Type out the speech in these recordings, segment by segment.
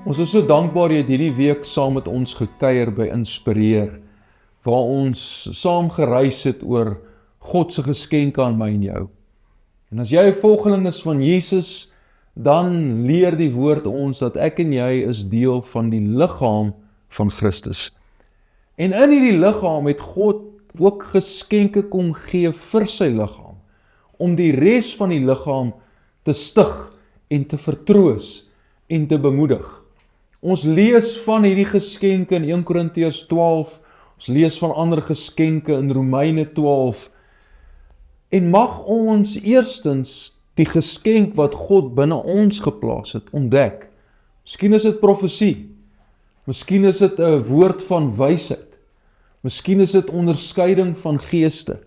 Ons is so dankbaar jy het hierdie week saam met ons gekuier by Inspireer, waar ons saam gereis het oor God se geskenke aan my en jou. En as jy 'n volgeling is van Jesus, dan leer die woord ons dat ek en jy is deel van die liggaam van Christus. En in hierdie liggaam het God ook geskenke kom gee vir sy liggaam, om die res van die liggaam te stig en te vertroos en te bemoedig. Ons lees van hierdie geskenke in 1 Korintiërs 12, ons lees van ander geskenke in Romeine 12, en mag ons eerstens die geskenk wat God binne ons geplaas het, ontdek. Miskien is dit profesie, miskien is dit 'n woord van wysheid, miskien is dit onderskeiding van geeste,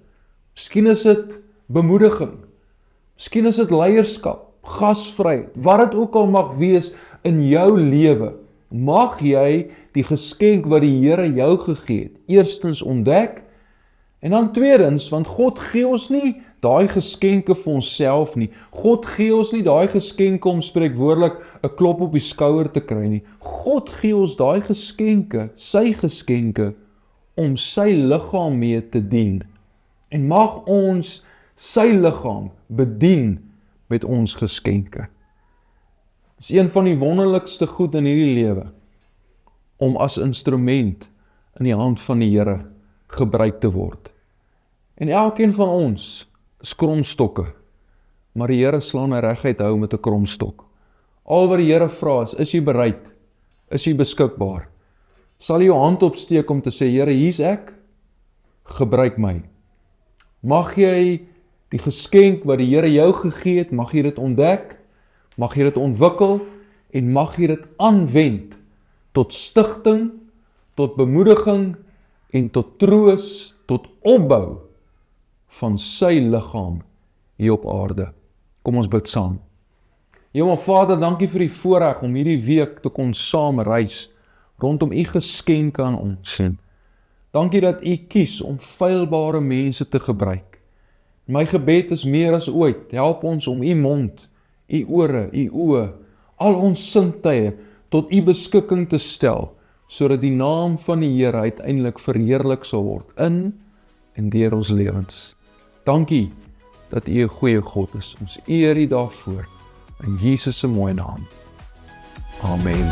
miskien is dit bemoediging, miskien is dit leierskap, gasvryheid, wat dit ook al mag wees in jou lewe, mag jy die geskenk wat die Here jou gegee het, eerstens ontdek, en dan tweedens, want God gee ons nie daai geskenke vir onsself nie, God gee ons nie daai geskenke om spreekwoordelik 'n klop op die skouer te kry nie, God gee ons daai geskenke, sy geskenke, om sy liggaam mee te dien, en mag ons sy liggaam bedien met ons geskenke. Dit is een van die wonderlikste goed in hierdie lewe, om as instrument in die hand van die Here gebruik te word. En elkeen van ons is kromstokke, maar die Here slaan 'n reguit hou met 'n kromstok. Al wat die Here vra is jy bereid? Is jy beskikbaar? Sal jy jou hand opsteek om te sê, Here, hier's ek, gebruik my. Mag jy die geskenk wat die Here jou gegee het, mag jy dit ontdek, mag jy dit ontwikkel, en mag jy dit aanwend tot stigting, tot bemoediging, en tot troos, tot opbou van sy liggaam hier op aarde. Kom ons bid saam. Hemel Vader, dankie vir die voorreg om hierdie week te kon saam reis rondom u geskenke aan ons. Dankie dat u kies om feilbare mense te gebruik. My gebed is meer as ooit, help ons om u mond, u ore, u oë, al ons sintuie tot u beskikking te stel, sodat die naam van die Here uiteindelik verheerlik sal word in en deur ons lewens. Dankie dat u 'n goeie God is. Ons eer u daarvoor in Jesus se mooi naam. Amen.